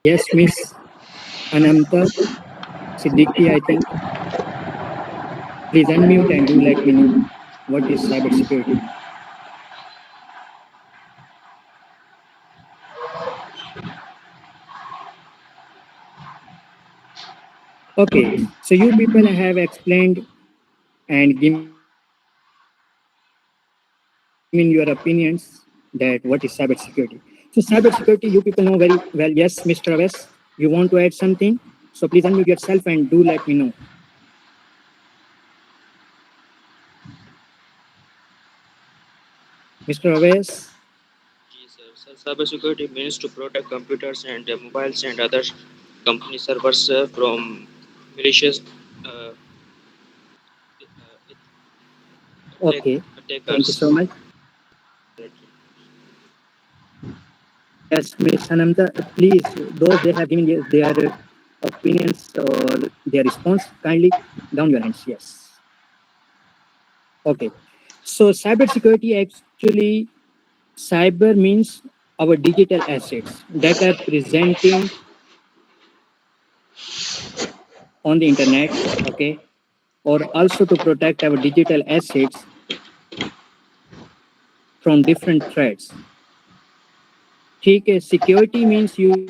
Yes, Miss Anamta Siddiqui, I think. Please unmute and do let me know what is cybersecurity. Okay, so you people have explained and given your opinions that what is cybersecurity. So cybersecurity, you people know very well. Yes, Mr. Abbas, you want to add something? So please unmute yourself and do let me know. Mr. Abbas, Yes, sir. Sir, cybersecurity means to protect computers and mobiles and other company servers from malicious uh, attack, okay, thank you attackers. so much. Yes, Ms. Anamta, please, those they have given their opinions or their response, kindly down your hands. Yes. Okay. So cybersecurity actually, cyber means our digital assets that are presenting on the internet, okay, or also to protect our digital assets from different threats. ठीक है, security means you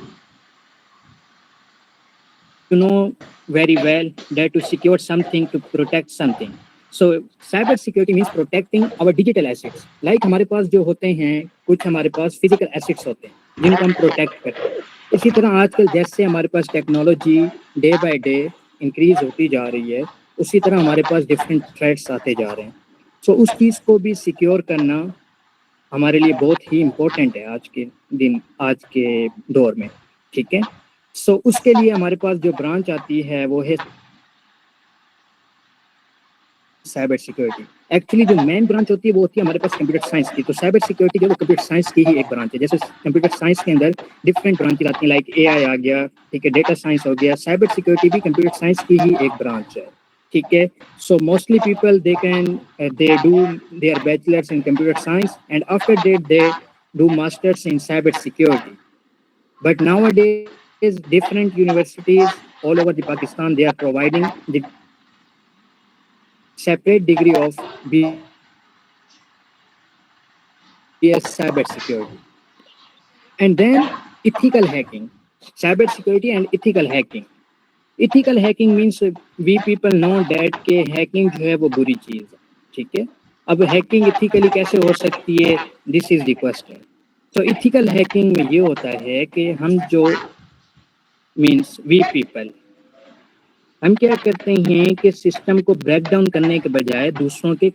know very well that to secure something to protect something. So cybersecurity means protecting our digital assets. Like हमारे पास जो होते हैं कुछ हमारे पास physical assets होते हैं जिनको हम protect करते हैं. इसी तरह आजकल जैसे हमारे पास technology day by day increase होती जा रही है, उसी तरह हमारे पास डिफरेंट थ्रेट्स आते जा रहे हैं. सो उस चीज़ को भी सिक्योर करना हमारे लिए बहुत ही इम्पोर्टेंट है आज के दौर में. ठीक है. सो उसके लिए हमारे पास जो ब्रांच आती है वो है साइबर सिक्योरिटी. एक्चुअली जो मेन ब्रांच होती है वो होती है हमारे पास कंप्यूटर साइंस की. तो साइबर सिक्योरिटी जो है वो कंप्यूटर साइंस की ही एक ब्रांच है. जैसे कंप्यूटर साइंस के अंदर डिफरेंट ब्रांचेज आती हैं लाइक एआई आ गया, ठीक है, डेटा साइंस हो गया. साइबर सिक्योरिटी भी कंप्यूटर साइंस की ही एक ब्रांच है. ठीक है. So mostly people they do their bachelors in computer science and after that they do masters in cyber security. But nowadays different universities all over the Pakistan they are providing the separate degree of BS cyber security. And then ethical hacking. Cyber security and ethical hacking. Ethical hacking means we people know that के hacking जो है वो बुरी चीज है. ठीक है. अब hacking ethically कैसे हो सकती है, this is the question. So ethical hacking में ये होता है कि हम जो means we people हम क्या करते हैं कि सिस्टम को ब्रेक डाउन करने के बजाय दूसरों के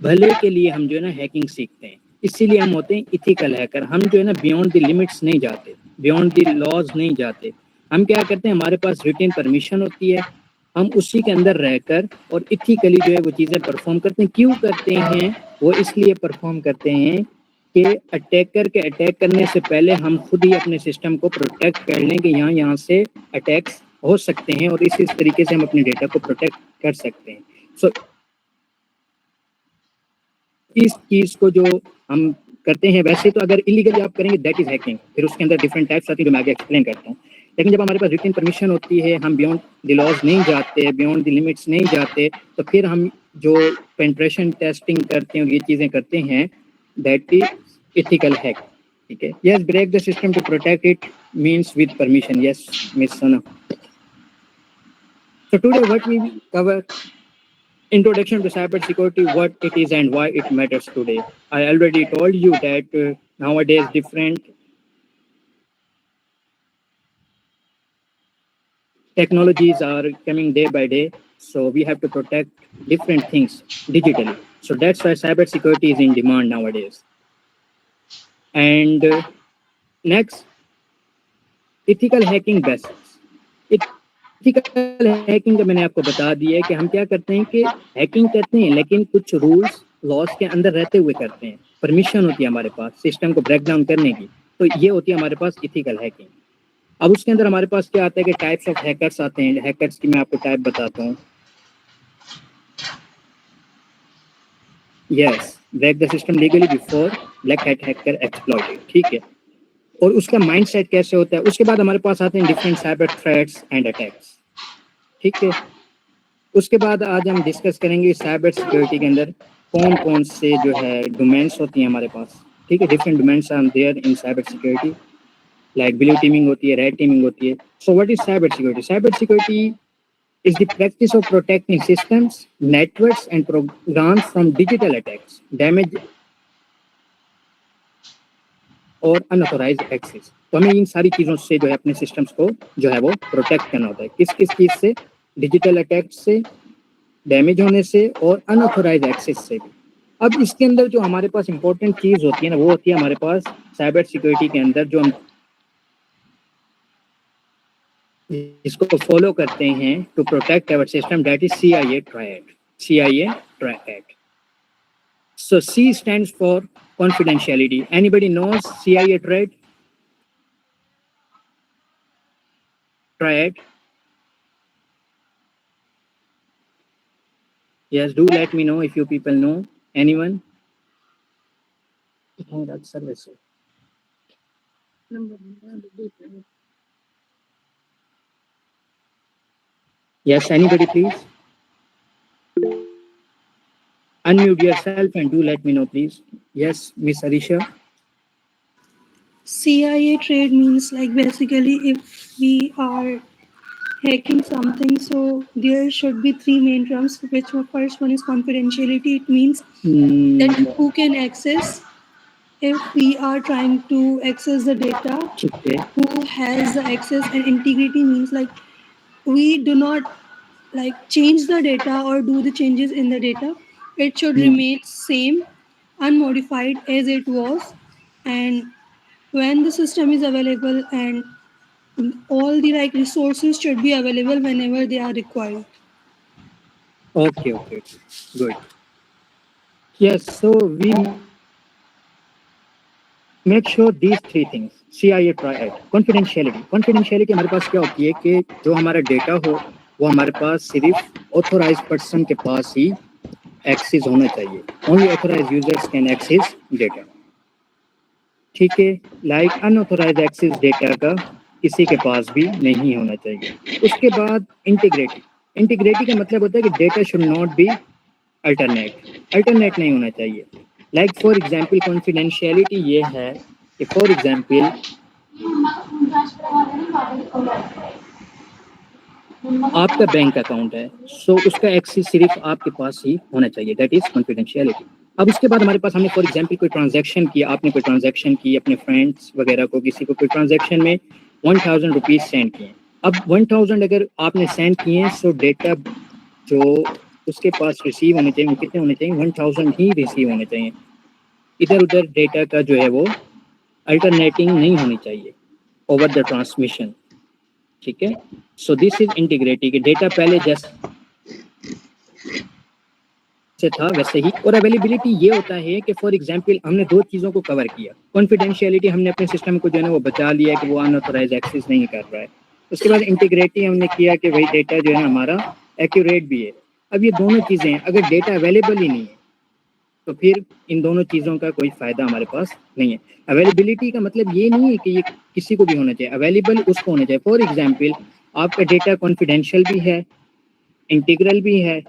भले के लिए हम जो है ना हैकिंग सीखते हैं. इसीलिए हम होते हैं इथिकल हैकर. हम जो है ना बियॉन्ड द लिमिट्स नहीं जाते, बियॉन्ड द लॉज नहीं जाते. हम क्या करते हैं, हमारे पास रिटन परमिशन होती है, हम उसी के अंदर रहकर और इथिकली जो है वो चीज़ें परफॉर्म करते हैं. क्यों करते हैं? वो इसलिए परफॉर्म करते हैं कि अटैकर के अटैक करने से पहले हम खुद ही अपने सिस्टम को प्रोटेक्ट कर लें कि यहाँ से अटैक्स हो सकते हैं और इस तरीके से हम अपने डेटा को प्रोटेक्ट कर सकते हैं. सो इस चीज़ को जो हम करते हैं, वैसे तो अगर इलीगली आप करेंगे दैट इज हैकिंग, फिर उसके अंदर डिफरेंट टाइप्स आती है जो मैं आगे एक्सप्लेन करता हूँ. लेकिन जब हमारे पास रिटन परमिशन होती है, हम बियॉन्ड द लॉज नहीं जाते, बियॉन्ड द लिमिट्स नहीं जाते, तो फिर हम जो पेनिट्रेशन टेस्टिंग करते हैं और ये चीज़ें करते हैं दैट इज इथिकल हैक. ठीक है. Yes, break the system to protect it means with permission. Yes miss Sana. So today what we will cover: introduction to cybersecurity, what it is and why it matters today. I already told you that nowadays different technologies are coming day by day, so we have to protect different things digitally. So that's why cybersecurity is in demand nowadays. And next, ethical hacking basics. Ethical hacking का मैंने आपको बता दिया है कि हम क्या करते हैं कि हैकिंग करते हैं लेकिन कुछ रूल्स लॉस के अंदर रहते हुए करते हैं. परमिशन होती है हमारे पास सिस्टम को ब्रेक डाउन करने की, तो ये होती है हमारे पास इथिकल हैकिंग. अब उसके अंदर हमारे पास क्या आता है कि टाइप्स ऑफ हैकर्स आते हैं. हैकर्स की मैं आपको टाइप बताता हूँ. Yes, break the system legally before black hat hacker exploit. ठीक है. और उसका माइंडसेट कैसे होता है। उसके बाद हमारे पास आते हैं different cyber threats and attacks, ठीक है। उसके बाद आज हम डिस्कस करेंगे साइबर सिक्योरिटी के अंदर कौन कौन से जो है डोमेन्स होती हैं हमारे पास, ठीक है। Different domains are there in cyber security, like blue teaming होती है, रेड टीमिंग होती है। So what is cyber security? Cyber security is the practice of protecting systems, networks, and programs from digital attacks, damage और unauthorized access. तो हमें इन सारी चीज़ों से जो है अपने सिस्टम्स को जो है वो प्रोटेक्ट करना होता है। किस किस चीज़ से? डिजिटल अटैक से, डैमेज होने से और अनऑथोराइज एक्सेस से भी। अब इसके अंदर जो हमारे पास इंपॉर्टेंट चीज़ होती है ना, वो होती है हमारे पास साइबर सिक्योरिटी के अंदर जो हम इसको फॉलो करते हैं to protect our system, that is CIA triad. CIA triad. So C stands for confidentiality. Anybody knows CIA triad? Triad. Yes, do let me know if you people know. Anyone? Oh, that's service. Yes, anybody please? Unmute yourself and do let me know please. Yes, Miss Arisha. CIA trade means like basically if we are hacking something, so there should be three main terms, which first one is confidentiality. It means that who can access. If we are trying to access the data, Okay. who has the access, and integrity means like we do not like change the data or do the changes in the data. It should remain same, unmodified as it was, and when the system is available and all the like resources should be available whenever they are required. Okay, good. Yes, so we make sure these three things. CIA triad. Confidentiality हमारे पास क्या होती है कि जो हमारा data हो वो हमारे पास सिर्फ ऑथोराइज पर्सन के पास ही एक्सेस होना चाहिए। Only authorize users can access data, ठीक है। लाइक अनऑथोराइज एक्सेस डेटा का किसी के पास भी नहीं होना चाहिए। उसके बाद इंटीग्रिटी का मतलब होता है कि data should not be alternate नहीं होना चाहिए। लाइक फॉर एग्जांपल कॉन्फिडेंशियलिटी ये है कि फॉर एग्जांपल आपका बैंक अकाउंट है, सो उसका एक्सेस सिर्फ आपके पास ही होना चाहिए, दैट इज कॉन्फिडेंशियलिटी। अब उसके बाद हमारे पास हमने फॉर एग्जांपल कोई ट्रांजैक्शन किया, आपने कोई ट्रांजैक्शन की अपने फ्रेंड्स वगैरह को, किसी को कोई ट्रांजैक्शन में 1000 रुपीज सेंड किए। अब 1000 अगर आपने सेंड किए हैं, सो डेटा जो उसके पास रिसीव होने चाहिए वो कितने होने चाहिए? 1000 ही रिसीव होने चाहिए। इधर उधर डेटा का जो है वो अल्टरनेटिंग नहीं होनी चाहिए ओवर द ट्रांसमिशन, ठीक है। सो दिस इज इंटीग्रिटी कि डेटा पहले जैसे था वैसे ही। और अवेलेबिलिटी ये होता है कि फॉर एग्जांपल हमने दो चीज़ों को कवर किया। कॉन्फिडेंशियलिटी हमने अपने सिस्टम को जो है ना वो बचा लिया कि वो अनऑथोराइज एक्सेस नहीं कर रहा है। उसके बाद इंटीग्रिटी हमने किया कि भाई डेटा जो है ना हमारा एक्यूरेट भी है। अब ये दोनों चीज़ें अगर डेटा अवेलेबल ही नहीं है तो फिर इन दोनों चीज़ों का कोई फ़ायदा हमारे पास नहीं है। अवेलेबिलिटी का मतलब ये नहीं है कि ये किसी को भी होना चाहिए, अवेलेबल उसको होना चाहिए। फॉर एग्जांपल आपका डेटा कॉन्फिडेंशियल भी है, इंटीग्रल भी है।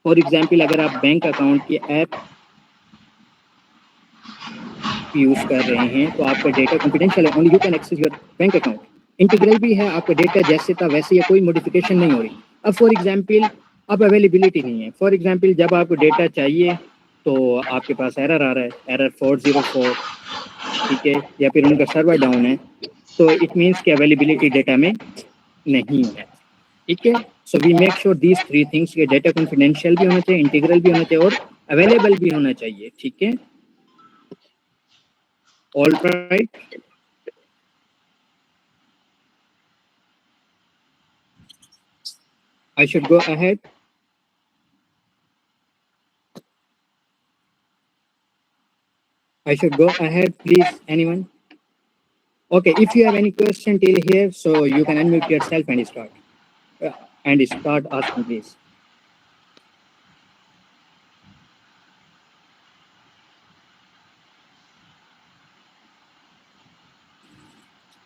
फॉर एग्जांपल अगर आप बैंक अकाउंट की ऐप यूज़ कर रहे हैं तो आपका डेटा कॉन्फिडेंशियल है, only you can access your bank account. Integral भी है, आपका डेटा जैसे था वैसे या कोई मॉडिफिकेशन नहीं हो रही। अब फॉर एग्जांपल अब अवेलेबिलिटी नहीं है। फॉर एग्जांपल जब आपको डेटा चाहिए तो आपके पास एरर आ रहा है, एरर 404, ठीक है, या फिर उनका सर्वर डाउन है, तो इट मीन्स कि अवेलेबिलिटी डेटा में नहीं है, ठीक है। So we make sure these three things के डेटा कॉन्फिडेंशियल भी होना चाहिए, इंटीग्रल भी होना चाहिए और अवेलेबल भी होना चाहिए, ठीक है। All right, I should go ahead. I should go ahead, please, anyone? Okay, if you have any question till here, so you can unmute yourself and start. And start asking, please.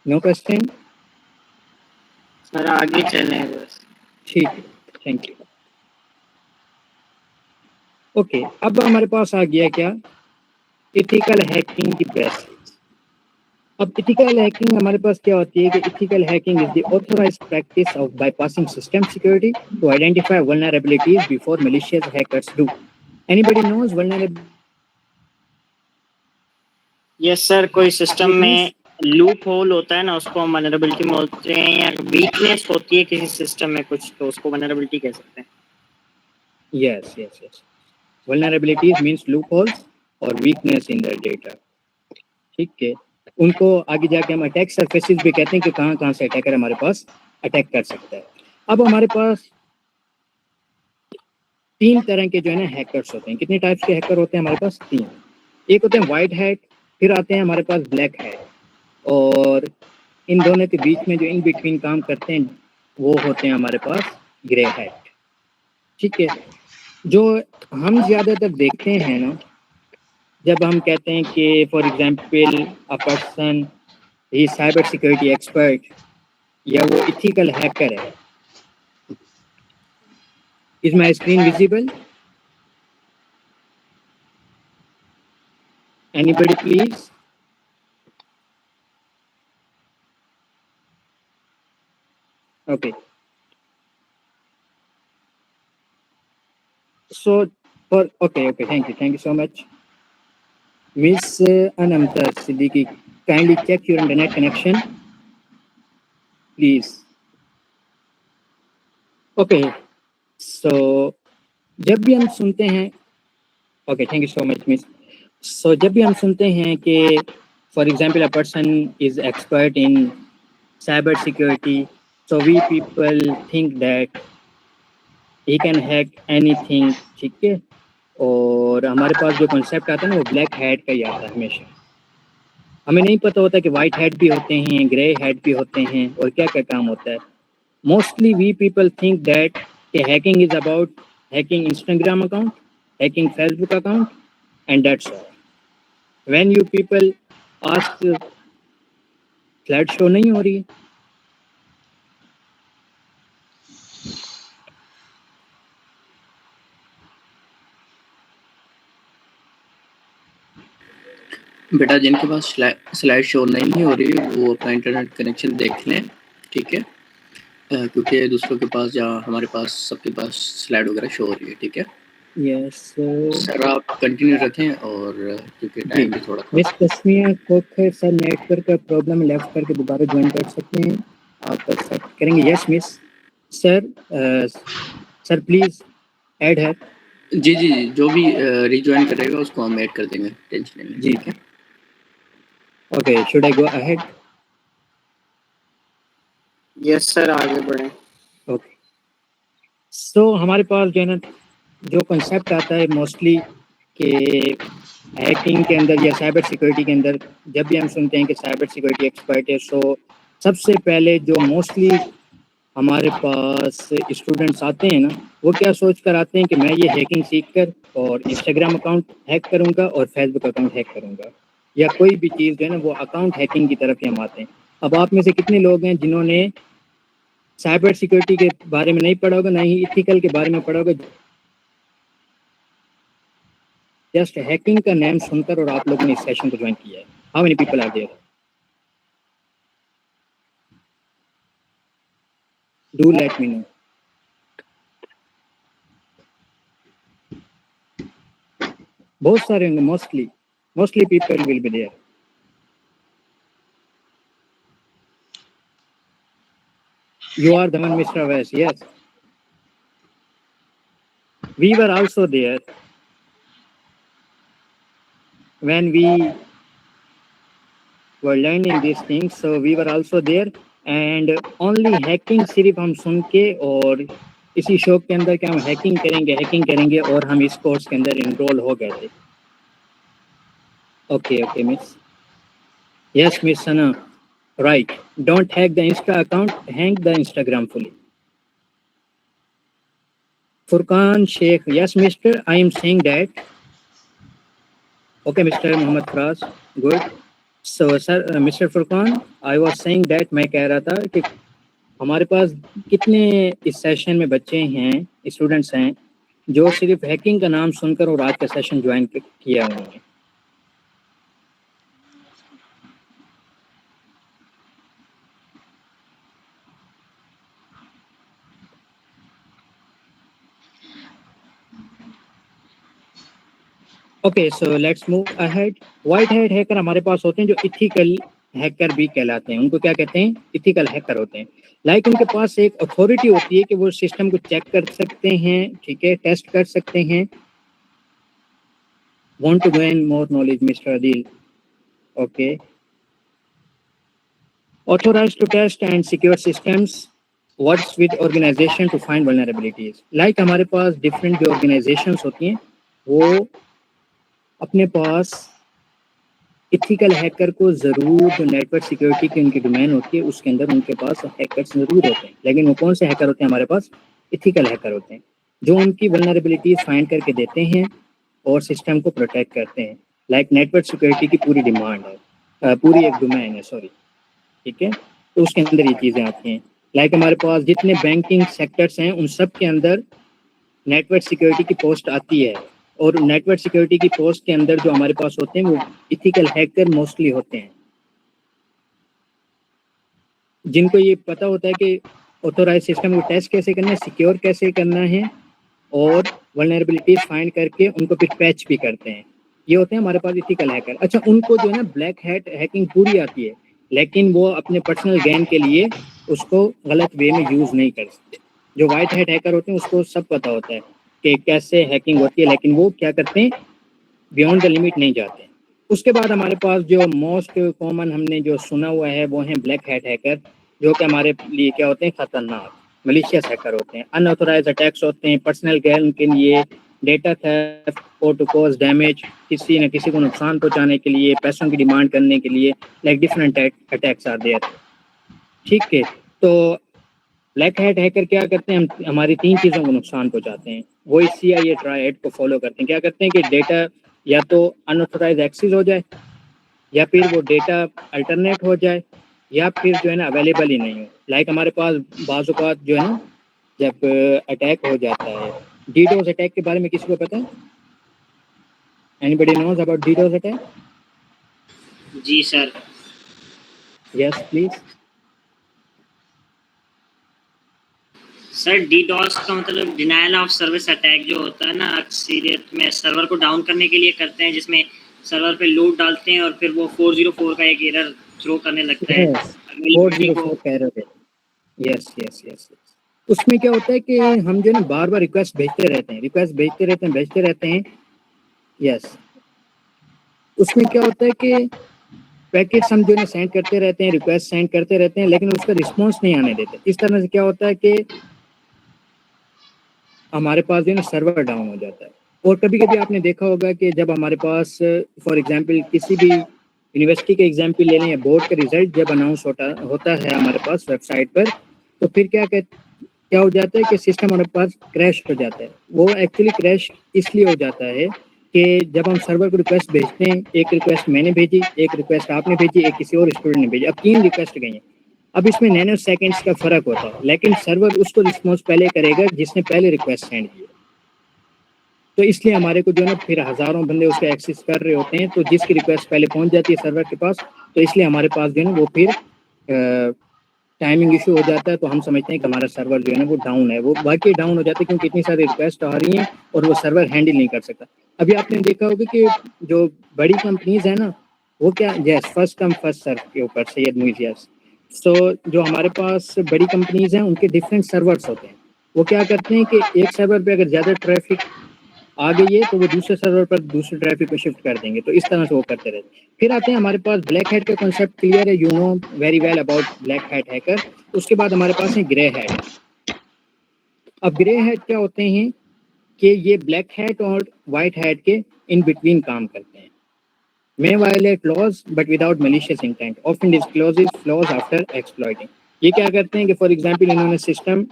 No question? Sir आगे चलें बस। ठीक है, thank you. Okay, अब हमारे पास आ गया क्या, इथिकल हैकिंग की बेसिक्स। अब इथिकल हैकिंग हमारे पास क्या होती है कि ethical hacking is the authorized practice of bypassing system security to identify vulnerabilities before malicious hackers do. Anybody knows vulnerability? Yes sir, कोई सिस्टम में लूप होल होता है ना, उसको हम वनरेबिलिटी बोलते हैं, या वीकनेस होती है किसी सिस्टम में कुछ, तो उसको वनरेबिलिटी कह सकते हैं। Yes. Vulnerabilities means loopholes or weakness in the data. ठीक है, उनको आगे जाके हम अटैक सरफेसेस भी कहते हैं कि कहाँ से अटैकर हमारे पास अटैक कर सकता है। अब हमारे पास 3 तरह के जो है ना हैकर्स होते हैं। कितने टाइप्स के हैकर होते हैं हमारे पास? 3। एक होते हैं वाइट हैट, फिर आते हैं हमारे पास ब्लैक हैट, और इन दोनों के बीच में जो इन बिटवीन काम करते हैं वो होते हैं हमारे पास ग्रे हैट। ठीक है, जो हम ज़्यादातर देखते हैं ना, जब हम कहते हैं कि for example a person he cyber security expert या वो इथिकल हैकर है। Is my screen visible? Anybody please? Okay, so for okay, thank you so much. Miss Anamta Siddiqui, kindly check your internet connection please. Okay, so जब भी हम सुनते हैं, okay, thank you so much miss. So जब भी हम सुनते हैं कि for example a person is expert in cyber security, so we people think that he can hack anything, ठीक है, और हमारे पास जो कॉन्सेप्ट आता है ना वो ब्लैक हैट का ही आता है हमेशा। हमें नहीं पता होता कि वाइट हैट भी होते हैं, ग्रे हैट भी होते हैं, और क्या क्या काम होता है। Mostly we people think that कि hacking is about hacking Instagram account, hacking Facebook account, and that's all. When you people ask, slide show नहीं हो रही है? बेटा जिनके पास स्लाइड शो नहीं हो रही है वो अपना इंटरनेट कनेक्शन देख लें, ठीक है, क्योंकि दूसरों के पास या हमारे पास सबके पास स्लाइड वगैरह शो हो रही है, ठीक है। यस सर आप कंटिन्यू रखें, और क्योंकि टाइम भी थोड़ा miss Tasmiya Khokhar sir, network का प्रॉब्लम, लेफ्ट करके दोबारा ज्वाइन कर सकते हैं आप, एक्सेप्ट करेंगे? Yes miss sir, sir please add है। जी, जो भी रिज्वाइन करेगा उसको हम ऐड कर देंगे, टेंशन नहीं जी, ठीक है। Okay, should I go ahead? Yes sir, आगे बढ़ें। ओके, सो हमारे पास जो है ना जो कंसेप्ट आता है मोस्टली कि हैकिंग के अंदर या साइबर सिक्योरिटी के अंदर, जब भी हम सुनते हैं कि साइबर सिक्योरिटी एक्सपर्ट है, सो सबसे पहले जो मोस्टली हमारे पास स्टूडेंट्स आते हैं ना, वो क्या सोच कर आते हैं कि मैं ये हैकिंग सीख कर और इंस्टाग्राम अकाउंट हैक करूंगा और फेसबुक अकाउंट हैक करूंगा, या कोई भी चीज़ जो है ना वो अकाउंट हैकिंग की तरफ ही हम आते हैं। अब आप में से कितने लोग हैं जिन्होंने साइबर सिक्योरिटी के बारे में नहीं पढ़ा होगा, ना ही इथिकल के बारे में पढ़ा होगा, जस्ट हैकिंग का नाम सुनकर और आप लोगों ने इस सेशन को ज्वाइन किया है? How many people are there? Do let me know. बहुत सारे होंगे, mostly people will be there. You are the one, Mr. Aves. Yes, we were also there when we were learning these things, so we were also there, and only hacking सिर्फ हम सुन के और इसी शौक के अंदर कि हम हैकिंग करेंगे और हम इस कोर्स के अंदर इनरोल हो गए थे। Okay miss, yes miss Sana, right, don't hack the Insta account, hang the Instagram fully. Furqan Sheikh, yes mister, I am saying that. Okay Mr. Muhammad Faraz, good. So sir mister Furqan, I was saying that, मैं कह रहा था कि हमारे पास कितने इस session में बच्चे हैं, स्टूडेंट्स हैं जो सिर्फ हैकिंग का नाम सुनकर और आज का सेशन ज्वाइन किया उन्होंने। Okay, so let's move ahead. White hat hacker हमारे पास होते हैं जो इथिकल हैकर भी कहलाते हैं। उनको क्या कहते हैं? इथिकल हैकर होते हैं। लाइक उनके पास एक अथॉरिटी होती है कि वो सिस्टम को चेक कर सकते हैं, ठीक है, टेस्ट कर सकते हैं। Want to gain more knowledge mister Adeel? Okay, authorized to test and secure systems, works with organization to find vulnerabilities. Like हमारे पास different जो organizations होती हैं वो अपने पास इथिकल हैकर को ज़रूर, जो नेटवर्क सिक्योरिटी की उनकी डोमेन होती है उसके अंदर उनके पास हैकर्स ज़रूर होते हैं। लेकिन वो कौन से हैकर होते हैं? हमारे पास इथिकल हैकर होते हैं जो उनकी वल्नरेबिलिटीज फाइंड करके देते हैं और सिस्टम को प्रोटेक्ट करते हैं। लाइक नेटवर्क सिक्योरिटी की पूरी डिमांड है, पूरी एक डोमेन है, सॉरी, ठीक है, तो उसके अंदर ये चीज़ें आती हैं। लाइक हमारे पास जितने बैंकिंग सेक्टर्स हैं उन सब के अंदर नेटवर्क सिक्योरिटी की पोस्ट आती है, और नेटवर्क सिक्योरिटी की पोस्ट के अंदर जो हमारे पास होते हैं वो इथिकल हैकर मोस्टली होते हैं, जिनको ये पता होता है कि ऑथोराइज सिस्टम को टेस्ट कैसे करना है, सिक्योर कैसे करना है, और वल्नरेबिलिटीज फाइंड करके उनको फिर पैच भी करते हैं। ये होते हैं हमारे पास इथिकल हैकर। अच्छा, उनको जो है ना ब्लैक हैट हैकिंग पूरी आती है, लेकिन वो अपने पर्सनल गेन के लिए उसको गलत वे में यूज़ नहीं कर सकते। जो वाइट हैट हैकर होते हैं उसको सब पता होता है कि कैसे हैकिंग होती है, लेकिन वो क्या करते हैं, बियॉन्ड द लिमिट नहीं जाते। उसके बाद हमारे पास जो मोस्ट कॉमन हमने जो सुना हुआ है वो है ब्लैक हैट हैकर, जो कि हमारे लिए क्या होते हैं, खतरनाक मलिशियस हैकर होते हैं। अनऑथोराइज अटैक्स होते हैं पर्सनल गेन के लिए, डेटा थेफ्ट और टू कॉज डैमेज, किसी न किसी को नुकसान पहुंचाने के लिए, पैसों की डिमांड करने के लिए, like different attacks are there, ठीक है। तो ब्लैक हैट हैकर क्या करते हैं, हम हमारी 3 चीज़ों को नुकसान पहुंचाते हैं। वो इस CIA ट्रायड को फॉलो करते हैं। क्या करते हैं कि डेटा या तो अनऑथोराइज एक्सेस हो जाए, या फिर वो डेटा अल्टरनेट हो जाए, या फिर जो है ना अवेलेबल ही नहीं हो। लाइक हमारे पास बाज़ औक़ात जो है ना, जब अटैक हो जाता है, डीडोस अटैक के बारे में किसी को पता है? Anybody knows about DDoS attack? जी sir. Yes please. Sir DDoS का मतलब डिनायल ऑफ सर्विस अटैक जो होता है ना, अक्सरियत में सर्वर को डाउन करने के लिए करते हैं, जिसमें सर्वर पे लोड डालते हैं और फिर वो 404 का एक एरर थ्रो करने लगता है। 404 का एरर है। Yes yes yes. उसमें क्या होता है कि हम जो है ना बार बार रिक्वेस्ट भेजते रहते हैं। यस, उसमें क्या होता है कि पैकेट्स हम जो है ना सेंड करते रहते हैं, रिक्वेस्ट सेंड करते रहते हैं, लेकिन उसका रिस्पॉन्स नहीं आने देते। इस तरह से क्या होता है कि हमारे पास जो है ना सर्वर डाउन हो जाता है। और कभी कभी आपने देखा होगा कि जब हमारे पास फॉर एग्जांपल किसी भी यूनिवर्सिटी के एग्जांपल ले लें या बोर्ड का रिजल्ट जब अनाउंस होता है हमारे पास वेबसाइट पर, तो फिर क्या हो जाता है कि सिस्टम हमारे पास क्रैश हो जाता है। वो एक्चुअली क्रैश इसलिए हो जाता है कि जब हम सर्वर को रिक्वेस्ट भेजते हैं, एक रिक्वेस्ट मैंने भेजी, एक रिक्वेस्ट आपने भेजी, एक किसी और स्टूडेंट ने भेजी, अब 3 रिक्वेस्ट गई हैं। अब इसमें नैनो सेकेंड्स का फ़र्क होता है, लेकिन सर्वर उसको रिस्पॉन्स पहले करेगा जिसने पहले रिक्वेस्ट सेंड की। तो इसलिए हमारे को जो है ना फिर हज़ारों बंदे उसका एक्सेस कर रहे होते हैं, तो जिसकी रिक्वेस्ट पहले पहुंच जाती है सर्वर के पास, तो इसलिए हमारे पास जो है ना वो फिर टाइमिंग इशू हो जाता है। तो हम समझते हैं कि हमारा सर्वर जो है ना वो डाउन है। वो वाकई डाउन हो जाता है क्योंकि इतनी सारी रिक्वेस्ट आ रही हैं और वो सर्वर हैंडल नहीं कर सकता। अभी आपने देखा होगा कि जो बड़ी कंपनीज है ना, वो क्या, yes, first come first serve के ऊपर सैयद मुइज़, यस। सो जो हमारे पास बड़ी कंपनीज हैं उनके डिफरेंट सर्वर्स होते हैं। वो क्या करते हैं कि एक सर्वर पे अगर ज़्यादा ट्रैफिक आ गई है तो वो दूसरे सर्वर पर दूसरे ट्रैफिक को शिफ्ट कर देंगे। तो इस तरह से वो करते रहते हैं। फिर आते हैं हमारे पास ब्लैक हैट का कॉन्सेप्ट क्लियर है, you know very well about black hat hacker. उसके बाद हमारे पास है ग्रे हैट। अब ग्रे हैट क्या होते हैं कि ये ब्लैक हैट और वाइट हैट के इन बिटवीन काम करते हैं। may violate laws but without malicious intent, often discloses flaws after exploiting। ये क्या करते हैं कि फॉर एग्जांपल इन्होंने सिस्टम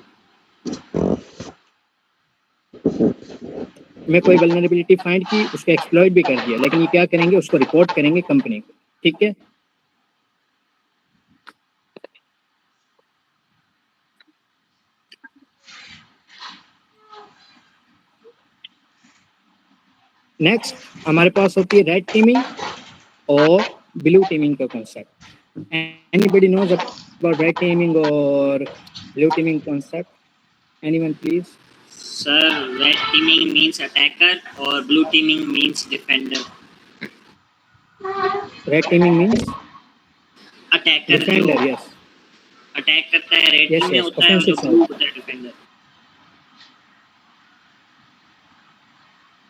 में कोई वल्नरेबिलिटी फाइंड की, उसको एक्सप्लॉइट भी कर दिया, लेकिन ये क्या करेंगे, उसको रिपोर्ट करेंगे कंपनी को, ठीक है। नेक्स्ट हमारे पास होती है रेड टीमिंग और ब्लू टीमिंग का concept. Anybody knows about red teaming और blue teaming concept? Anyone please? Sir red teaming means attacker और blue teaming means defender. Red teaming means attacker जो डिफेंडर, यस अटैक करता है red Yes, team में yes, होता है, और जो offensive ब्लू side. होता है डिफेंडर।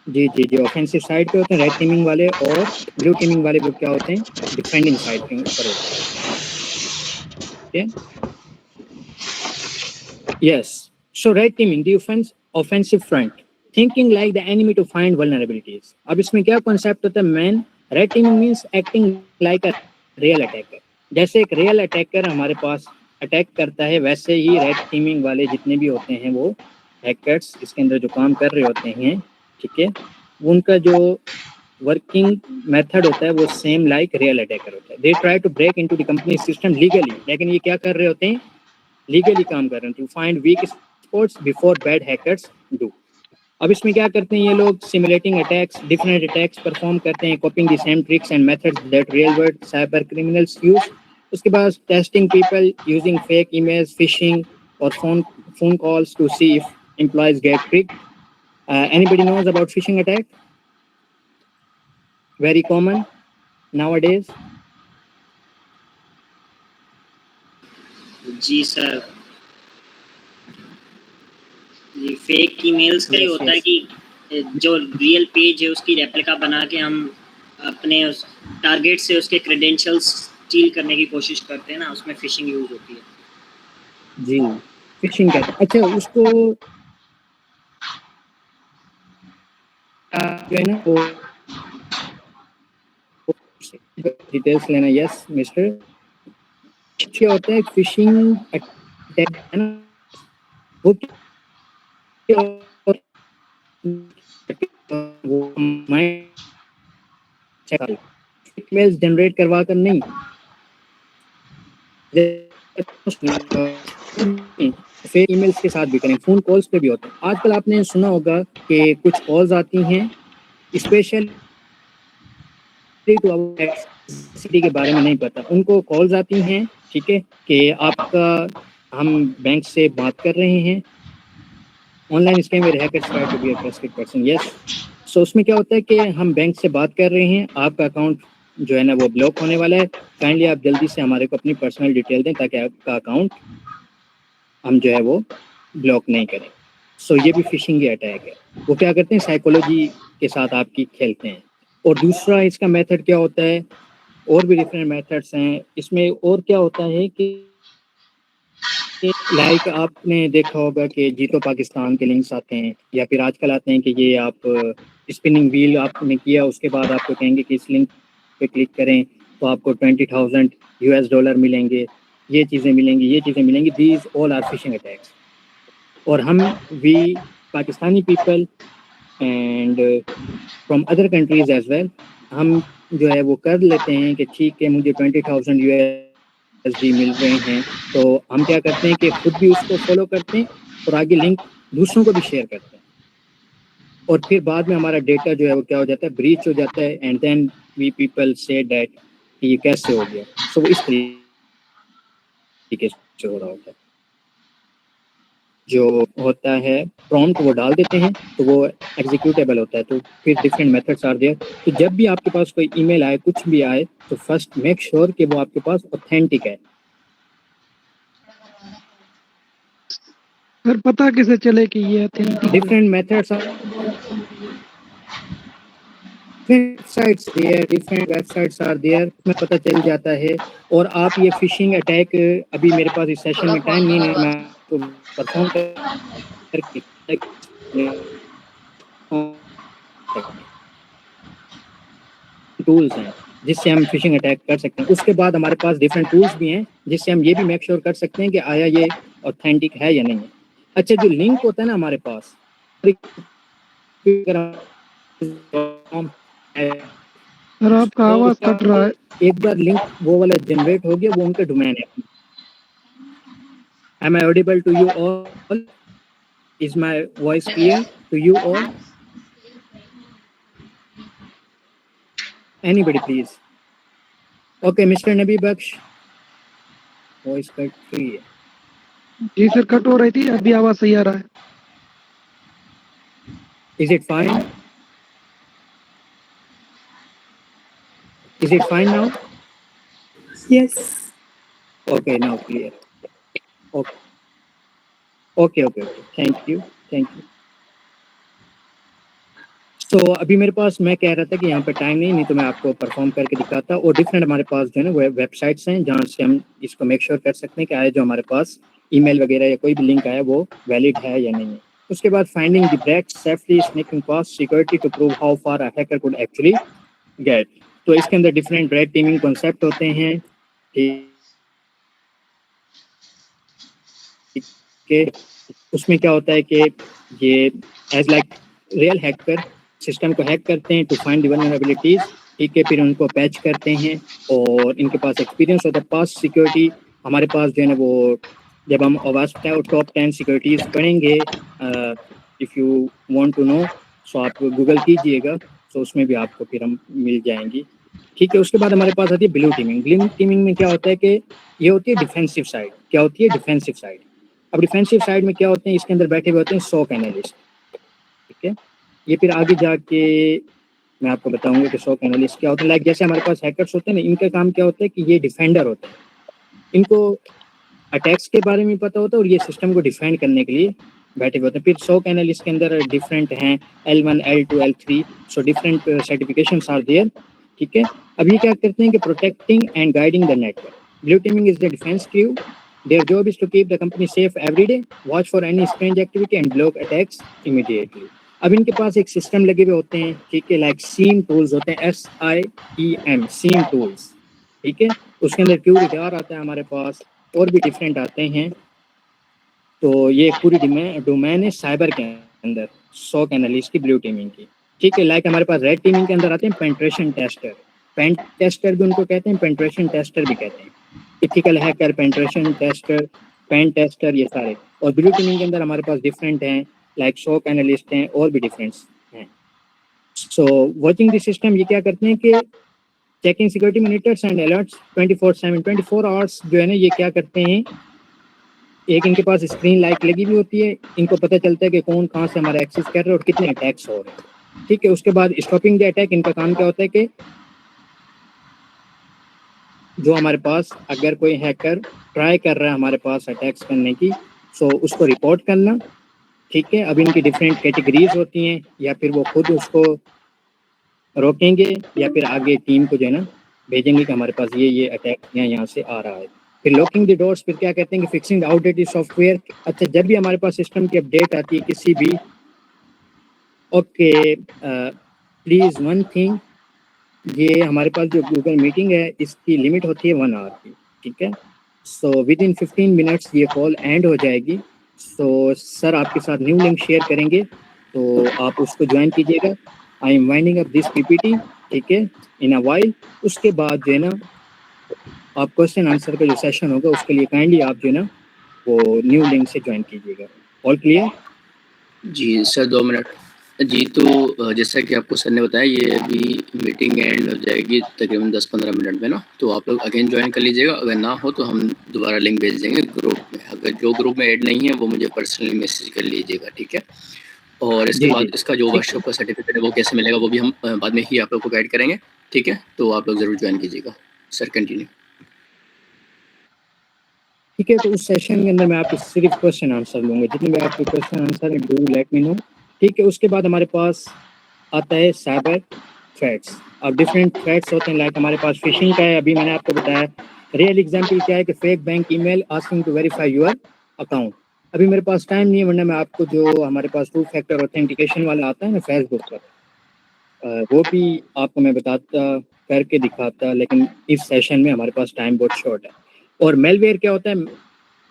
जी जी जी, ऑफेंसिव साइड पे होते हैं रेड टीमिंग वाले, और ब्लू टीमिंग वाले वो क्या होते हैं, डिफेंडिंग साइड के ऊपर होते हैं। Yes, so red teaming the offensive front, thinking like the enemy to find vulnerabilities. अब इसमें क्या कॉन्सेप्ट होता है, man red teaming means acting like a real attacker. जैसे एक रियल अटैकर हमारे पास अटैक करता है, वैसे ही रेड टीमिंग वाले जितने भी होते हैं वो हैकर्स इसके अंदर जो काम कर रहे होते हैं, ठीक है, उनका जो वर्किंग मेथड होता है वो सेम लाइक रियल अटैकर होता है। They try to break into the company system legally, लेकिन ये क्या कर रहे होते हैं, लीगली काम कर रहे हैं, to find weak spots before bad hackers do. अब इसमें क्या करते हैं ये लोग, simulating attacks, different attacks perform करते हैं, copying the same tricks and methods that real world cyber criminals use. उसके बाद testing people using fake emails, phishing और phone calls to see if employees get tricked. Anybody knows about phishing attack? Very common nowadays. जी sir, ये fake emails का ही Yes, होता है yes. कि जो रियल पेज है उसकी रेप्लिका बना के हम अपने उस टारगेट से उसके क्रेडेंशियल्स स्टील करने की कोशिश करते हैं ना, उसमें फिशिंग यूज होती है। जी, फिशिंग कहते हैं। अच्छा, उसको जो है ना वो डिटेल्स लेना। यस मिस्टर, क्या होता है फिशिंग अटैक, है ना, वो क्या होता है, वो ईमेल्स जनरेट करवा कर नहीं, फेक ईमेल्स के साथ भी करें, फोन कॉल्स पे भी होते हैं। आजकल आपने सुना होगा कि कुछ कॉल्स आती हैं स्पेशल सिटी के बारे में नहीं पता, उनको कॉल्स आती हैं, ठीक है, कि आपका हम बैंक से बात कर रहे हैं, online scam where hackers try to be a trusted person. Yes, so उसमें क्या होता है कि हम बैंक से बात कर रहे हैं, आपका अकाउंट जो है ना वो ब्लॉक होने वाला है, काइंडली आप जल्दी से हमारे को अपनी पर्सनल डिटेल दें ताकि आपका अकाउंट हम जो है वो ब्लॉक नहीं करें। सो ये भी फिशिंग की अटैक है। वो क्या करते हैं, साइकोलॉजी के साथ आपकी खेलते हैं। और दूसरा इसका मेथड क्या होता है, और भी डिफरेंट मेथड्स हैं इसमें। और क्या होता है कि लाइक आपने देखा होगा कि जीतो पाकिस्तान के लिंक्स आते हैं, या फिर आजकल आते हैं कि ये आप स्पिनिंग व्हील आपने किया, उसके बाद आपको कहेंगे कि इस लिंक पे क्लिक करें तो आपको $20,000 मिलेंगे, ये चीज़ें मिलेंगी, ये चीज़ें मिलेंगी। These all are phishing attacks. और हम we Pakistani people and from other countries as well, हम जो है वो कर लेते हैं कि ठीक है मुझे $20,000 मिल रहे हैं, तो हम क्या करते हैं कि खुद भी उसको फॉलो करते हैं और आगे लिंक दूसरों को भी शेयर करते हैं, और फिर बाद में हमारा डेटा जो है वो क्या हो जाता है, ब्रीच हो जाता है, and then we people say that ये कैसे हो गया। सो इस तरीके से हो रहा होता है। जो होता है प्रॉम्प्ट वो डाल देते हैं तो वो एग्जीक्यूटेबल होता है, तो फिर डिफरेंट मेथड्स आर देयर। तो जब भी आपके पास कोई ईमेल आए, कुछ भी आए, तो फर्स्ट मेक श्योर कि वो आपके पास ऑथेंटिक है। सर पता कैसे चले कि ये ऑथेंटिक है? Different methods different websites are there, में पता चल जाता है। और आप ये फिशिंग अटैक, अभी मेरे पास इस सेशन में टाइम नहीं है, मैं आपको परफॉर्म करके टूल्स हैं जिससे हम फिशिंग अटैक कर सकते हैं। उसके बाद हमारे पास डिफरेंट टूल्स भी हैं जिससे हम ये भी मेक श्योर कर सकते हैं कि आया ये ऑथेंटिक है या नहीं है। अच्छा, जो लिंक होता है ना हमारे पास, सर आपका आवाज कट रहा है। एक बार लिंक वो वाला जनरेट हो गया, वो उनका डोमेन है। Am I audible to you all? Is my voice clear to you all? Anybody, please. Okay, Mr. Nabi Baksh. Voice cut free है. जी सर कट हो रही थी, अभी आवाज सही आ रहा है. Is it fine? Is it fine now? Yes. Okay, now clear. Okay. Okay. Thank you. तो अभी मेरे पास, मैं कह रहा था कि यहाँ पे टाइम नहीं तो मैं आपको परफॉर्म करके दिखाता. और डिफरेंट हमारे पास जो है ना वेबसाइट्स हैं जहाँ से हम इसको मेक श्योर कर सकते हैं कि आया जो हमारे पास ईमेल वगैरह या कोई भी लिंक आया वो वैलिड है या नहीं है. उसके बाद finding the break safely sneaking past security to prove how far a hacker could actually get. तो इसके अंदर डिफरेंट रेड टीमिंग कॉन्सेप्ट होते हैं. ठीक, उसमें क्या होता है कि ये as like real hacker system को हैक करते हैं टू फाइंड द वल्नरेबिलिटीज. ठीक है, फिर उनको पैच करते हैं और इनके पास एक्सपीरियंस होता है. पास सिक्योरिटी हमारे पास जो है ना वो जब हम आवाज टॉप 10 सिक्योरिटीज पढ़ेंगे, if you want to know so आप गूगल कीजिएगा, तो उसमें भी आपको फिर हम मिल जाएंगी. ठीक है, उसके बाद हमारे पास आती है ब्लू टीमिंग. ब्लू टीमिंग में क्या होता है कि ये होती है डिफेंसिव साइड. क्या होती है? Defensive side. अब डिफेंसिव साइड में क्या होते हैं, इसके अंदर बैठे हुए होते हैं SOC एनालिस्ट. ठीक है, ये फिर आगे जाके मैं आपको बताऊंगा कि SOC एनालिस्ट क्या होता है. लाइक जैसे हमारे पास हैकर्स होते हैं ना, इनका काम क्या होता है कि ये डिफेंडर होते हैं. इनको अटैक्स के बारे में पता होता है और ये सिस्टम को डिफेंड करने के लिए बैठे हुए होते हैं. फिर SOC एनालिस्ट के अंदर डिफरेंट हैं, L1, L2, L3, so different certifications are there. ठीक है, अब ये क्या करते हैं कि protecting and guiding the network. Blue teaming is the defence crew. Their job is to keep the company safe every day, watch for any strange activity and block attacks immediately. अब इनके पास एक सिस्टम लगे हुए होते हैं. ठीक है, like सीम tools होते हैं, SIEM, सीम टूल्स. ठीक है, उसके अंदर QRadar आता है हमारे पास, और भी डिफरेंट आते हैं. तो ये पूरी डोमेन है साइबर के अंदर SOC एनालिस्ट की ब्लू टीमिंग की. ठीक है, लाइक हमारे पास रेड टीमिंग के अंदर आते हैं पेंट्रेशन टेस्टर. पेन टेस्टर भी उनको कहते हैं, पेंट्रेशन टेस्टर भी कहते हैं. Ethical hacker, penetration tester, pen tester, ये सारे. और ब्लू टीमिंग के अंदर हमारे पास डिफरेंट हैं, लाइक SOC एनालिस्ट हैं, और भी डिफरेंट्स हैं. सो वॉचिंग द सिस्टम, ये क्या करते हैं कि checking security monitors and alerts 24/7, 24 hours जो है ना, ये क्या करते हैं, एक इनके पास स्क्रीन लाइट लगी हुई होती है. इनको पता चलता है कि कौन कहाँ से हमारा एक्सेस कर रहा है और कितने अटैक्स हो रहे हैं. ठीक है, उसके बाद स्टॉपिंग द अटैक. इनका काम क्या होता है कि जो हमारे पास अगर कोई हैकर ट्राई कर रहा है हमारे पास अटैक्स करने की, सो उसको रिपोर्ट करना. ठीक है, अब इनकी डिफरेंट कैटेगरीज होती हैं, या फिर वो खुद उसको रोकेंगे या फिर आगे टीम को जो है ना भेजेंगे कि हमारे पास ये अटैक यहाँ से आ रहा है. फिर लॉकिंग द डोर्स, फिर क्या कहते हैं कि फिक्सिंग द आउटडेटेड सॉफ्टवेयर. अच्छा, जब भी हमारे पास सिस्टम की अपडेट आती है किसी भी, ओके प्लीज़ वन थिंग, ये हमारे पास जो गूगल मीटिंग है इसकी लिमिट होती है 1 आवर की. ठीक है, सो विद इन 15 मिनट्स ये कॉल एंड हो जाएगी. सो सर आपके साथ न्यू लिंक शेयर करेंगे, तो आप उसको ज्वाइन कीजिएगा. I am winding up this PPT. ठीक है, इन अ वाइल. उसके बाद जो है ना आप क्वेश्चन आंसर का जो सेशन होगा उसके लिए काइंडली आप जो है ना वो न्यू लिंक से ज्वाइन कीजिएगा. All clear? जी सर 2 मिनट. जी, तो जैसा कि आपको सर ने बताया, ये अभी मीटिंग एंड हो जाएगी तकरीबन 10-15 मिनट में ना, तो आप लोग अगेन ज्वाइन कर लीजिएगा. अगर ना हो तो हम दोबारा लिंक भेज देंगे ग्रुप में. अगर जो ग्रुप में ऐड नहीं है वो मुझे पर्सनली मैसेज कर लीजिएगा. ठीक है, और इसके बाद इसका जो वर्कशॉप का सर्टिफिकेट है वो कैसे मिलेगा वो भी हम बाद में ही आप लोग को गाइड करेंगे. ठीक है, तो आप लोग ज़रूर ज्वाइन कीजिएगा. Sir continue. ठीक है, तो उस सेशन के अंदर मैं आपके सिर्फ क्वेश्चन आंसर लूँगा. जितने भी आपके क्वेश्चन आंसर है डू लेट मी नो. ठीक है, उसके बाद हमारे पास आता है साइबर थ्रेट्स. अब डिफरेंट थ्रेट्स होते हैं, लाइक हमारे पास फिशिंग का है, अभी मैंने आपको बताया. रियल एग्जांपल क्या है कि fake bank email asking to verify your account. अभी मेरे पास टाइम नहीं है, वरना मैं आपको जो हमारे पास 2 फैक्टर ऑथेंटिकेशन वाला आता है ना फेसबुक पर, वो भी आपको मैं बताता, करके दिखाता, लेकिन इस सेशन में हमारे पास टाइम बहुत शॉर्ट है. और मेलवेयर क्या होता है,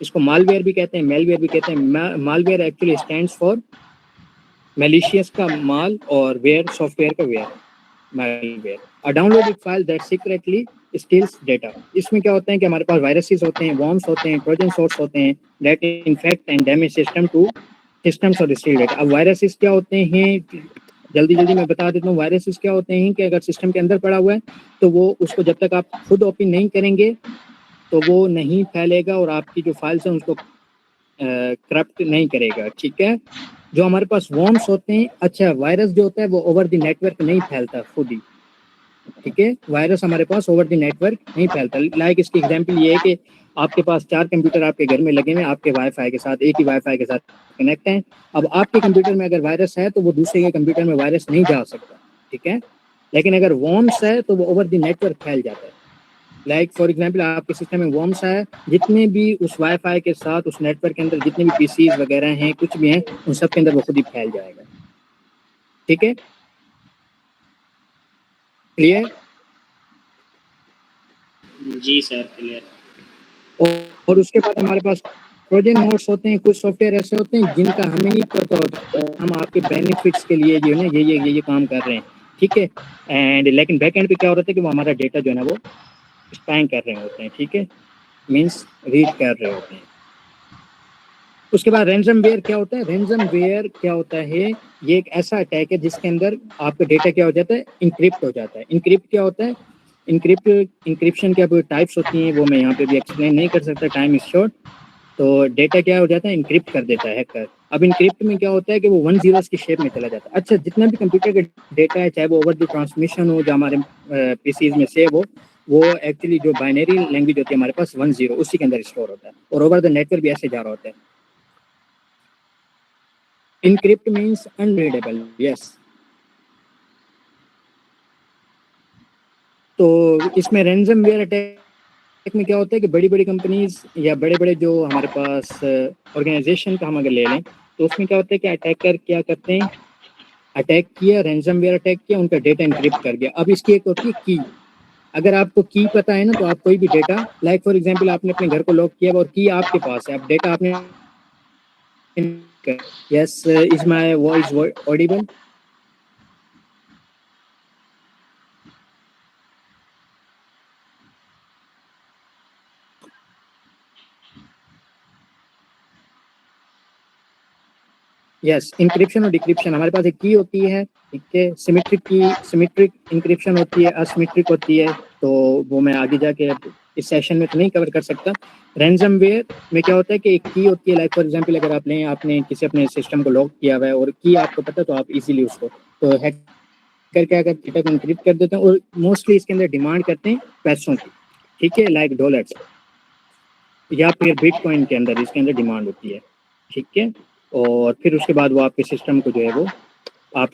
इसको मालवेयर भी कहते हैं, मेलवेयर भी कहते हैं. Malware actually stands for malicious का माल और वेयर सॉफ्टवेयर का ware, malware. A downloaded file that secretly steals data. इसमें क्या होता है कि हमारे पास वायरसेस होते हैं, वॉर्म्स होते हैं, ट्रोजन सोर्स होते हैं that infect and damage systems और स्टील डेटा. अब वायरसेस क्या होते हैं, जल्दी जल्दी मैं बता देता हूँ। वायरसेस क्या होते हैं कि अगर सिस्टम के अंदर पड़ा हुआ है तो वो उसको जब तक आप खुद ओपन नहीं करेंगे तो वो नहीं फैलेगा और आपकी जो फाइल्स हैं उसको करप्ट नहीं करेगा, ठीक है। जो हमारे पास वॉर्म्स होते हैं, अच्छा वायरस जो होता है वो ओवर द नेटवर्क नहीं फैलता खुद ही, ठीक है। वायरस हमारे पास ओवर द नेटवर्क नहीं फैलता। लाइक इसकी एग्जांपल ये है कि आपके पास 4 कंप्यूटर आपके घर में लगे हुए हैं, आपके वाईफाई के साथ, एक ही वाईफाई के साथ कनेक्ट हैं। अब आपके कंप्यूटर में अगर वायरस है तो वो दूसरे के कंप्यूटर में वायरस नहीं जा सकता, ठीक है। लेकिन अगर वॉर्म्स है तो वो ओवर द नेटवर्क फैल जाता है। लाइक फॉर एग्जांपल आपके सिस्टम में वॉर्म्स है, जितने भी उस वाईफाई के साथ उस नेटवर्क के अंदर जितने भी पीसीज वगैरह हैं, कुछ भी हैं, उन सब के अंदर वो खुद ही फैल जाएगा, ठीक है। क्लियर? जी सर क्लियर। और उसके बाद हमारे पास ट्रोजन नोड्स होते हैं। कुछ सॉफ्टवेयर ऐसे होते हैं जिनका हमें नहीं पता होता, हम आपके बेनिफिट्स के लिए जो है ना ये काम कर रहे हैं, ठीक है। एंड लेकिन बैक एंड पे क्या हो रहा है कि वो हमारा डेटा जो है ना वो स्पैम कर रहे होते हैं, ठीक है, मींस रीड कर रहे होते हैं। उसके बाद रैंसमवेयर क्या होता है? रैंसमवेयर क्या होता है? ये एक ऐसा अटैक है जिसके अंदर आपका डेटा क्या हो जाता है? इंक्रिप्ट हो जाता है। इंक्रिप्ट क्या होता है? इंक्रिप्शन क्या टाइप्स होती हैं वो मैं यहाँ पे भी एक्सप्लेन नहीं कर सकता, टाइम इज शॉर्ट। तो डेटा क्या हो जाता है? इंक्रिप्ट कर देता है हैकर। अब इंक्रिप्ट में क्या होता है कि वो 1 zeros की शेप में चला जाता है। अच्छा, जितना भी कंप्यूटर का डेटा है, चाहे वो ओवर द ट्रांसमिशन हो, जो हमारे पीसीज में सेव हो, वो एक्चुअली जो बाइनरी लैंग्वेज होती है हमारे पास 1 0 उसी के अंदर स्टोर होता है और ओवर द नेटवर्क भी ऐसे जा रहा होता है। Encrypt means unreadable, yes. तो इसमें रैंसमवेयर अटैक में क्या होता है कि बड़ी बड़ी कंपनीज या बड़े बड़े जो हमारे पास ऑर्गेनाइजेशन का हम अगर ले लें तो उसमें क्या होता है कि अटैकर क्या करते हैं, अटैक किया, रैंसमवेयर अटैक किया, उनका डेटा इंक्रिप्ट कर गया। अब इसकी एक होती है की। अगर आपको की पता है ना तो आप कोई भी डेटा, लाइक फॉर एग्जांपल आपने अपने घर को लॉक किया और की आपके पास है, अब डेटा आपने, yes, is my voice audible? Yes, encryption और डिक्रिप्शन हमारे पास एक की होती है, ठीक है। सिमेट्रिक की, सिमेट्रिक इंक्रिप्शन होती है, असिमेट्रिक होती है। तो वो मैं आगे जाके इस सेशन में तो नहीं कवर कर सकता। रैंसमवेयर में क्या होता है कि एक की होती है, लाइक फॉर एग्जांपल अगर आप लें, आपने किसी अपने सिस्टम को लॉक किया हुआ है और की आपको पता, तो आप इजीली उसको, तो हैकर क्या करते हैं, डेटा को इंक्रिप्ट कर देते हैं और मोस्टली इसके अंदर डिमांड करते हैं पैसों की, ठीक है, लाइक डॉलर्स या फिर बिटकॉइन के अंदर इसके अंदर डिमांड होती है, ठीक है। और फिर उसके बाद वो आपके सिस्टम को जो है वो आप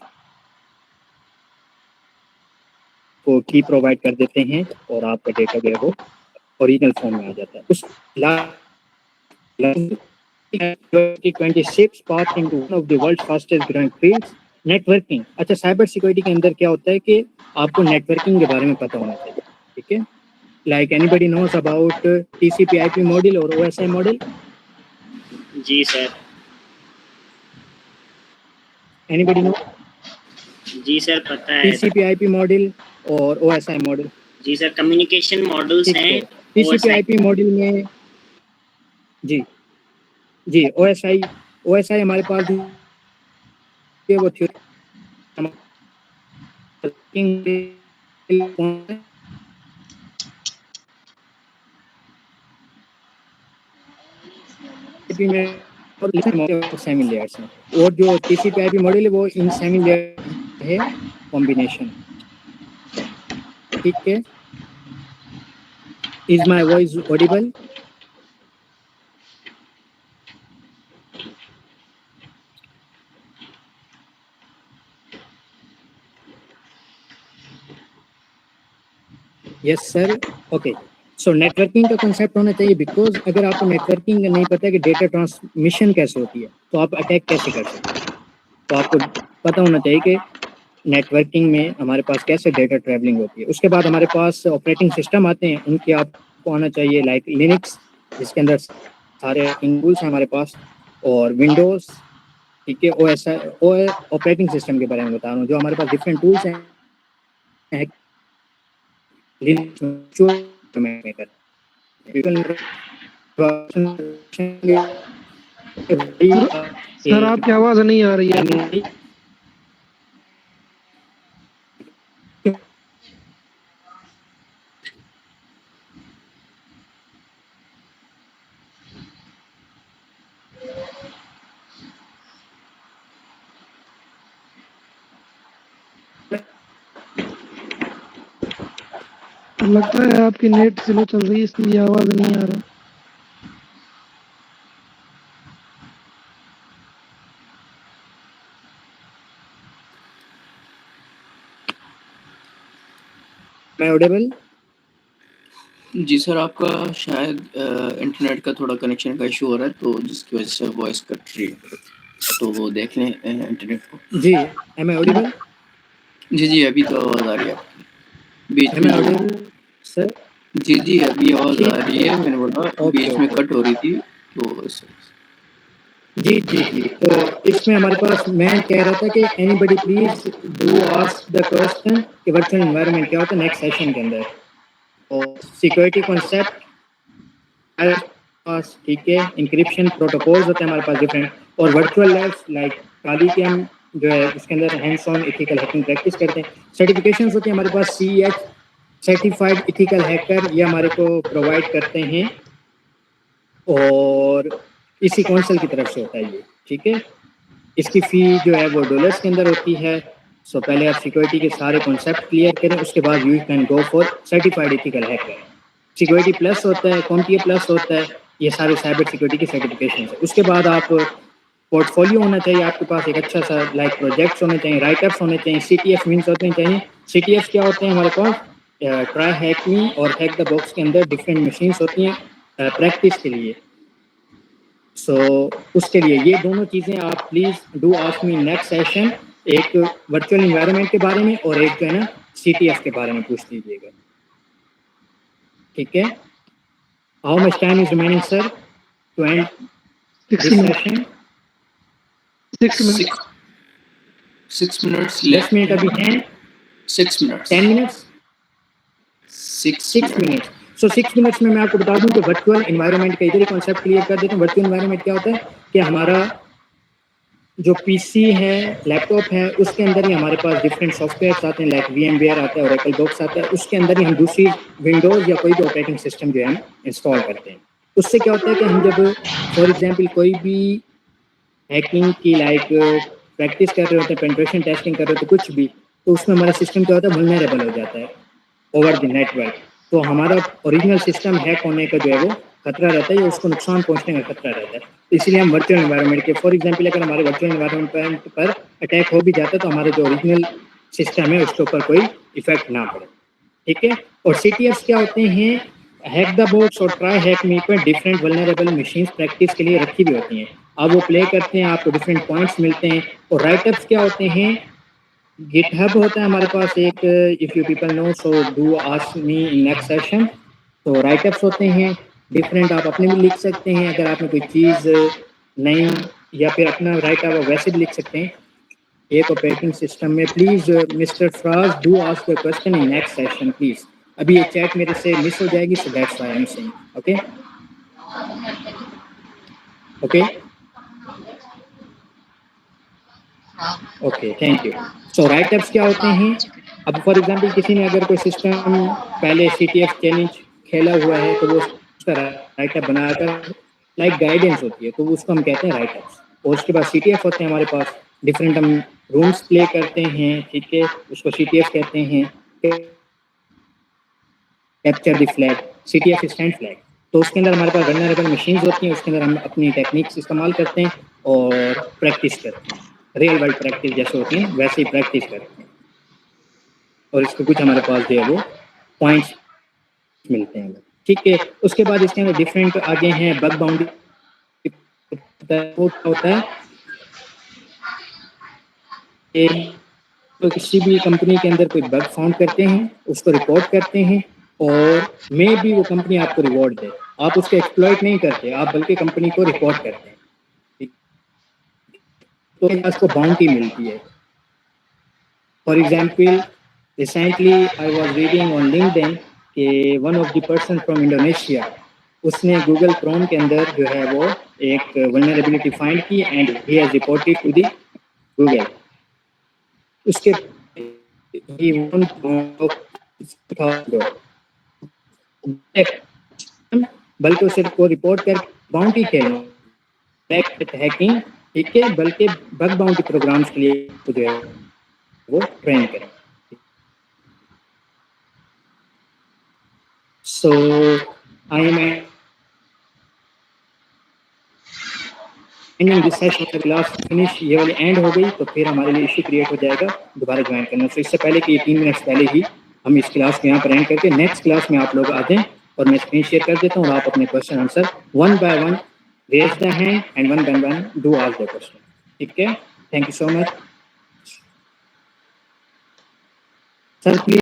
को की प्रोवाइड कर देते हैं और आपका डेटा जो है वो ओरिजिनल फॉर्म में आ जाता है। उस 26 path into one of the world fastest growing fields, networking. अच्छा, साइबर सिक्योरिटी के अंदर क्या होता है कि आपको नेटवर्किंग के बारे में पता होना चाहिए, ठीक है। Like anybody knows about TCP/IP model और OSI मॉडल? जी सर। Anybody know? जी सर पता है। TCP/IP मॉडल और OSI मॉडल? जी सर, कम्युनिकेशन मॉडल्स हैं। TCP/IP मॉडल में जी OSI हमारे पास ये वो सेमी लेयर्स हैं और जो TCP/IP मॉडल है वो इन सेमी लेयर है कॉम्बिनेशन, ठीक है। Is my voice audible? Yes sir, okay. So networking का कंसेप्ट होना चाहिए, बिकॉज अगर आपको नेटवर्किंग नहीं पता है कि डेटा ट्रांसमिशन कैसे होती है तो आप अटैक कैसे कर सकते हैं। तो आपको पता होना चाहिए कि नेटवर्किंग में हमारे पास कैसे डेटा ट्रैवलिंग होती है। उसके बाद हमारे पास ऑपरेटिंग सिस्टम आते हैं, उनके आपको आना चाहिए, लाइक लिनक्स जिसके अंदर सारे टूल्स हैं हमारे पास, और विंडोज़, ठीक है। ऑपरेटिंग सिस्टम के बारे में बता रहा हूँ, जो हमारे पास डिफरेंट टूल्स हैं सर आपकी आवाज नहीं आ रही है। लगता है आपकी नेट स्लो चल रही है इसलिए आवाज नहीं आ रहा। मैं ऑडिबल? जी सर, आपका शायद इंटरनेट का थोड़ा कनेक्शन का इशू हो रहा है, तो जिसकी वजह से वॉइस कट रही है, तो वो देख लें इंटरनेट को। जी, एम आई ऑडिबल? जी, अभी तो आवाज़ आ रही है आपकी। बीच एम में आई ऑडिबल सर? जी, अभी आवाज़ आ रही है। मैंने बोला ओके, बीच में ओके। कट हो रही थी, तो इस जी। तो इसमें हमारे पास मैं कह रहा था कि anybody please do ask the question कि वर्चुअल एनवायरनमेंट क्या होता है नेक्स्ट सेशन के अंदर, और सिक्योरिटी कॉन्सेप्ट पास, ठीक है, इंक्रिप्शन प्रोटोकॉल्स होते हैं हमारे पास डिफरेंट, और वर्चुअल लैब्स लाइक काली के हम जो है उसके अंदर hands on ethical hacking practice करते हैं। सर्टिफिकेशंस होती हैं हमारे पास, CEH सर्टिफाइड इथिकल हैकर, ये हमारे को प्रोवाइड करते हैं, और इसी काउंसिल की तरफ से होता है ये, ठीक है। इसकी फ़ी जो है वो डॉलर्स के अंदर होती है। सो पहले आप सिक्योरिटी के सारे कॉन्सेप्ट क्लियर करें, उसके बाद you can go for certified ethical hacker. Security plus होता है, कॉम्पिया प्लस होता है, ये सारे साइबर सिक्योरिटी के सर्टिफिकेशन है। उसके बाद आप पोर्टफोलियो होना चाहिए आपके पास एक अच्छा सा, लाइक प्रोजेक्ट्स होने चाहिए, राइटअप्स होने चाहिए, CTF मीन्स होने चाहिए। CTF क्या होते हैं हमारे पास? ट्राई हैक मी और हैक द बॉक्स के अंदर डिफरेंट मशीन्स होती हैं प्रैक्टिस के लिए। सो उसके लिए ये दोनों चीज़ें आप please do ask me next session, एक वर्चुअल इन्वायरमेंट के बारे में और एक जो है ना CTF के बारे में पूछ लीजिएगा, ठीक है। How much time is remaining sir to end 6 this minute session? 6 minute 6 minutes 10 minute अभी हैं, 6 minutes 10 minutes 6 minutes. So 6 minutes में मैं आपको बता दूं कि वर्चुअल इन्वायरमेंट का इधर ही कॉन्सेप्ट क्लियर कर देता हूँ। वर्चुअल इन्वायरमेंट क्या होता है कि हमारा जो PC है, लैपटॉप है, उसके अंदर ही हमारे पास डिफरेंट सॉफ्टवेयर्स आते हैं, लाइक VMware आता है, ओरेकल बॉक्स आता है, उसके अंदर ही हम दूसरी विंडोज़ या कोई भी ऑपरेटिंग सिस्टम जो है हम इंस्टॉल करते हैं। उससे क्या होता है कि हम जब फॉर एग्जांपल कोई भी हैकिंग की लाइक प्रैक्टिस कर रहे होते हैं, पेनिट्रेशन टेस्टिंग कर रहे होते हैं, कुछ भी, तो उसमें हमारा सिस्टम क्या होता है, वल्नरेबल हो जाता है ओवर द नेटवर्क। तो हमारा ओरिजिनल सिस्टम हैक होने का जो है वो खतरा रहता है, या उसको नुकसान पहुंचने का खतरा रहता है। तो इसलिए हम वर्चुअल एनवायरनमेंट के, फॉर एग्जांपल अगर हमारे वर्चुअल एनवायरनमेंट पर अटैक हो भी जाता है तो हमारे जो ओरिजिनल सिस्टम है उसके ऊपर कोई इफेक्ट ना पड़े, ठीक है। और CTFs क्या होते हैं? हैक द बॉक्स और ट्राई हैक मी पर डिफरेंट वल्नरेबल मशीन्स प्रैक्टिस के लिए रखी भी होती हैं। आप वो प्ले करते हैं, आपको डिफरेंट पॉइंट्स मिलते हैं। और राइटअप्स क्या होते हैं? गिटहब होता है हमारे पास एक, if you people know so do ask me in next session. तो राइटअप्स होते हैं डिफरेंट, आप अपने भी लिख सकते हैं अगर आपने कोई चीज़ नहीं, या फिर अपना राइटअप वैसे भी लिख सकते हैं एक ऑपरेटिंग सिस्टम में। Please mister phrase do ask the question in next session please. अभी ये चैट मेरे से मिस हो जाएगी, so that's why I am saying, okay okay okay, thank you. So write-ups क्या होते हैं? अब फॉर एग्जांपल किसी ने अगर कोई सिस्टम पहले CTF चैलेंज खेला हुआ है तो वो उसका राइटअप बनाकर लाइक गाइडेंस होती है, तो उसको हम कहते हैं राइटअप्स। और उसके बाद CTF होते हैं हमारे पास डिफरेंट, हम रूम्स प्ले करते हैं, ठीक है, उसको CTF कहते हैं। Capture the flag, CTF stand flag. तो उसके अंदर हमारे पास वल्नरेबल मशीन्स होती हैं, उसके अंदर हम अपनी टेक्निक्स इस्तेमाल करते हैं और प्रैक्टिस करते हैं, रियल वर्ल्ड प्रैक्टिस जैसे होती है वैसे ही प्रैक्टिस करते हैं। और इसके कुछ हमारे पास जो है वो पॉइंट्स मिलते हैं, ठीक है। उसके बाद इसके अंदर डिफरेंट आगे हैं बग बाउंड्री होता है कि तो किसी भी कंपनी के अंदर कोई बग फाउंड करते हैं, उसको रिपोर्ट करते हैं, और मे भी वो कंपनी आपको रिवॉर्ड दे, आप उसको एक्सप्लॉइट नहीं करते, आप बल्कि कंपनी को रिपोर्ट करते हैं, ठीक? तो उसको बाउंटी मिलती है। For example recently I was reading on LinkedIn कि one of the person from Indonesia, उसने गूगल क्रोम के अंदर जो है वो एक वल्नरेबिलिटी फाइंड की and he has reported to the Google. उसके he won't go बल्कि उसे को रिपोर्ट कर बाउंटी खेलो हैकिंग, ठीक है, बल्कि बग बाउंटी प्रोग्राम्स के लिए जो है वो ट्रेन करें। So I am ending this session of the class finish, ये वाली एंड हो गई तो फिर हमारे लिए इशू क्रिएट हो जाएगा दोबारा ज्वाइन करना। सो इससे पहले कि 3 मिनट्स पहले ही हम इस क्लास को यहाँ पर एंड करके नेक्स्ट क्लास में आप लोग आ जाएं और मैं स्क्रीन शेयर कर देता हूँ और आप अपने question answer one by one raise the hand and one by one do ask the question. ठीक है, thank you so much sir. Please